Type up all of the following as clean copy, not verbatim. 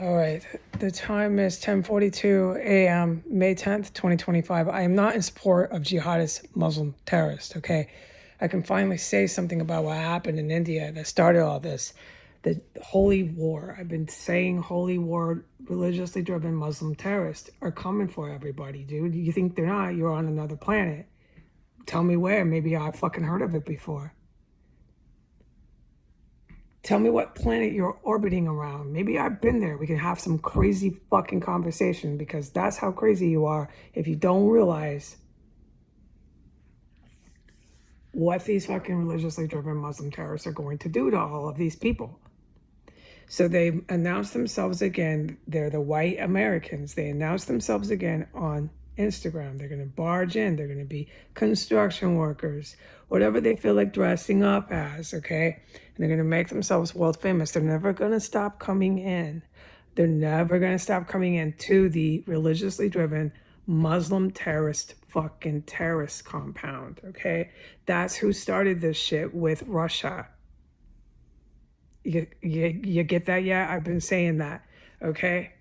All right. The time is 10:42 a.m., May 10th, 2025. I am not in support of jihadist Muslim terrorists, okay? I can finally say something about what happened in India that started all this. The holy war. I've been saying holy war, religiously driven Muslim terrorists are coming for everybody, dude. You think they're not? You're on another planet. Tell me where. Maybe I've fucking heard of it before. Tell me what planet you're orbiting around. Maybe I've been there. We can have some crazy fucking conversation because that's how crazy you are if you don't realize what these fucking religiously driven Muslim terrorists are going to do to all of these people. So they announced themselves again. They're the white Americans. They announced themselves again on Instagram. They're going to barge in. They're going to be construction workers, whatever they feel like dressing up as, okay? And they're going to make themselves world famous. They're never going to stop coming in. They're never going to stop coming into the religiously driven Muslim terrorist compound, okay? That's who started this shit with Russia. You get that yet? I've been saying that, okay?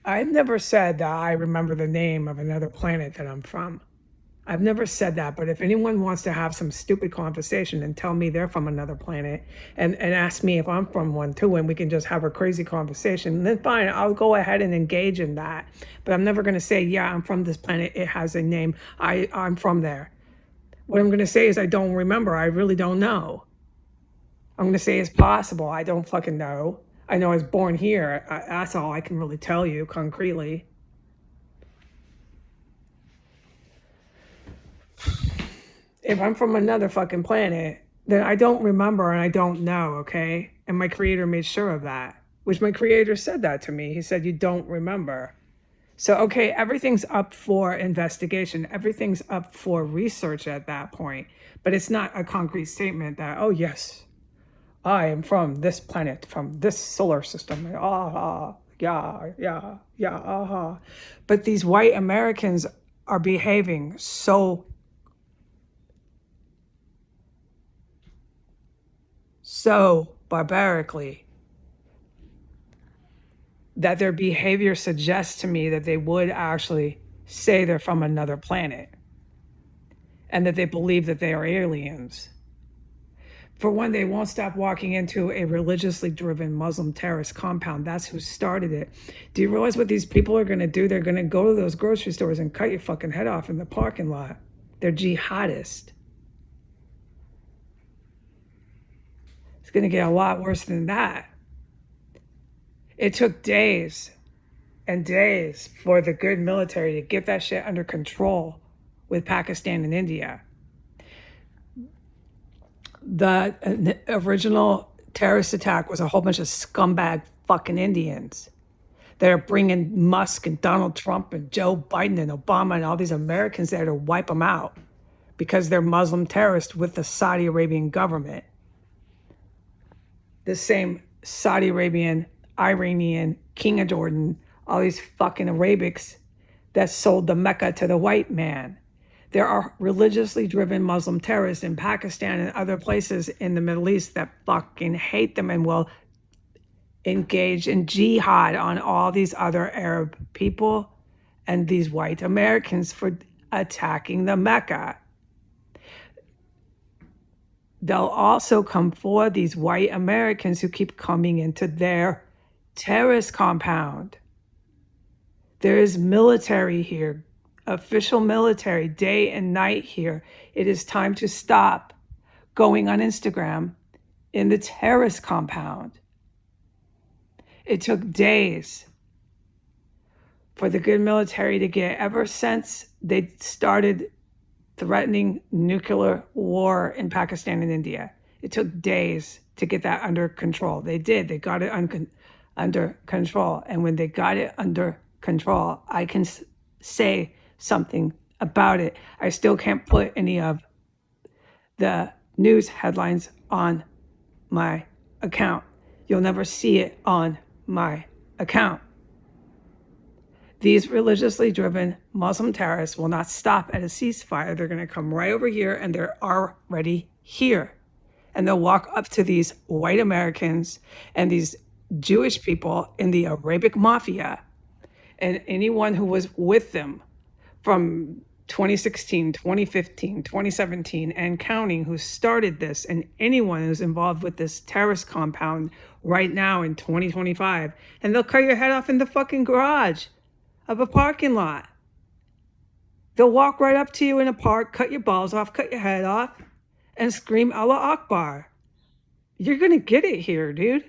I've never said that I remember the name of another planet that I'm from. I've never said that, but if anyone wants to have some stupid conversation and tell me they're from another planet and ask me if I'm from one too, and we can just have a crazy conversation, then fine, I'll go ahead and engage in that. But I'm never going to say, yeah, I'm from this planet. It has a name. I'm from there. What I'm going to say is I don't remember. I really don't know. I'm going to say it's possible. I don't fucking know. I know I was born here. That's all I can really tell you concretely. If I'm from another fucking planet, then I don't remember and I don't know, okay? And my creator made sure of that, which my creator said that to me. He said, you don't remember. So, okay, everything's up for investigation. Everything's up for research at that point. But it's not a concrete statement that, oh, yes, I am from this planet, from this solar system. Yeah. But these white Americans are behaving so barbarically that their behavior suggests to me that they would actually say they're from another planet and that they believe that they are aliens. For one, they won't stop walking into a religiously driven Muslim terrorist compound. That's who started it. Do you realize what these people are going to do? They're going to go to those grocery stores and cut your fucking head off in the parking lot. They're jihadists. It's going to get a lot worse than that. It took days and days for the good military to get that shit under control with Pakistan and India. The original terrorist attack was a whole bunch of scumbag fucking Indians that are bringing Musk and Donald Trump and Joe Biden and Obama and all these Americans there to wipe them out because they're Muslim terrorists with the Saudi Arabian government. The same Saudi Arabian, Iranian, King of Jordan, all these fucking Arabics that sold the Mecca to the white man. There are religiously driven Muslim terrorists in Pakistan and other places in the Middle East that fucking hate them and will engage in jihad on all these other Arab people and these white Americans for attacking the Mecca. They'll also come for these white Americans who keep coming into their terrorist compound. There is military here, official military, day and night here. It is time to stop going on Instagram in the terrorist compound. It took days for the good military to get, ever since they started threatening nuclear war in Pakistan and India. It took days to get that under control. They did. They got it under control. And when they got it under control, I can say something about it. I still can't put any of the news headlines on my account. You'll never see it on my account. These religiously driven Muslim terrorists will not stop at a ceasefire. They're going to come right over here, and they're already here. And they'll walk up to these white Americans and these Jewish people in the Arabic Mafia and anyone who was with them from 2016, 2015, 2017, and counting who started this, and anyone who's involved with this terrorist compound right now in 2025. And they'll cut your head off in the fucking garage of a parking lot. They'll walk right up to you in a park, cut your balls off, cut your head off, and scream Allah Akbar. You're going to get it here, dude.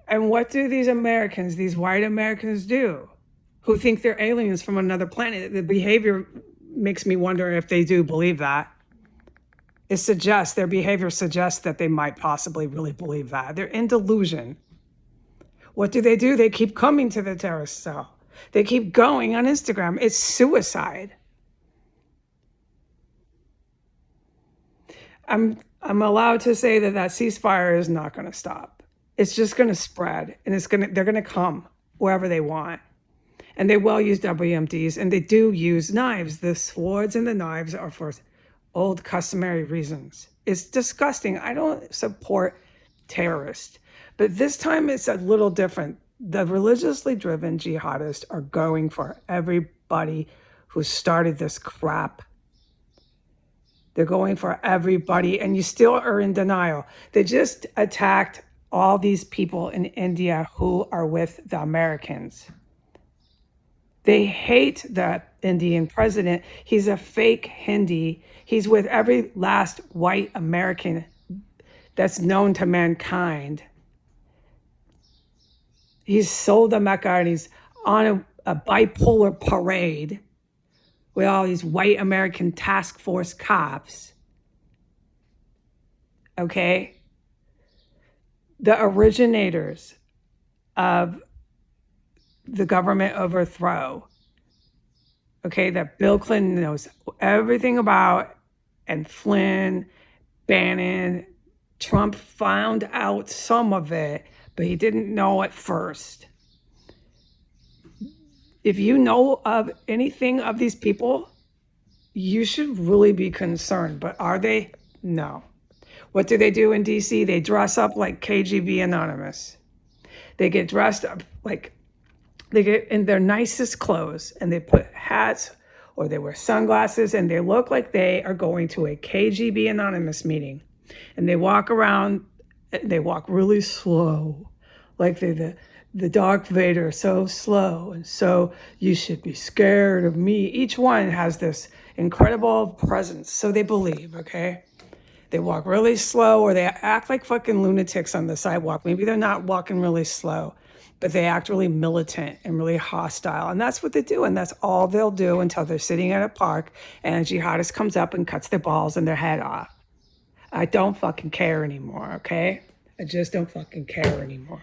And what do these Americans, these white Americans do, who think they're aliens from another planet? The behavior makes me wonder if they do believe that. Their behavior suggests that they might possibly really believe that. They're in delusion. What do? They keep coming to the terrorist cell. They keep going on Instagram. It's suicide. I'm allowed to say that ceasefire is not going to stop. It's just going to spread, and they're going to come wherever they want. And they will use WMDs, and they do use knives. The swords and the knives are for old customary reasons. It's disgusting. I don't support terrorists, but this time it's a little different. The religiously driven jihadists are going for everybody who started this crap. They're going for everybody, and you still are in denial. They just attacked all these people in India who are with the Americans. They hate the Indian president. He's a fake Hindi. He's with every last white American that's known to mankind. He's sold the Mecca, and he's on a bipolar parade with all these white American task force cops. Okay? The originators of the government overthrow, okay, that Bill Clinton knows everything about, and Flynn, Bannon, Trump found out some of it, but he didn't know at first. If you know of anything of these people, you should really be concerned. But are they? No. What do they do in DC? They dress up like KGB Anonymous. They get dressed up like, they get in their nicest clothes, and they put hats or they wear sunglasses, and they look like they are going to a KGB Anonymous meeting. And they walk around, they walk really slow, like the Darth Vader, so slow, and so you should be scared of me. Each one has this incredible presence, so they believe, okay? They walk really slow, or they act like fucking lunatics on the sidewalk. Maybe they're not walking really slow, but they act really militant and really hostile. And that's what they do, and that's all they'll do until they're sitting at a park and a jihadist comes up and cuts their balls and their head off. I don't fucking care anymore, okay? I just don't fucking care anymore.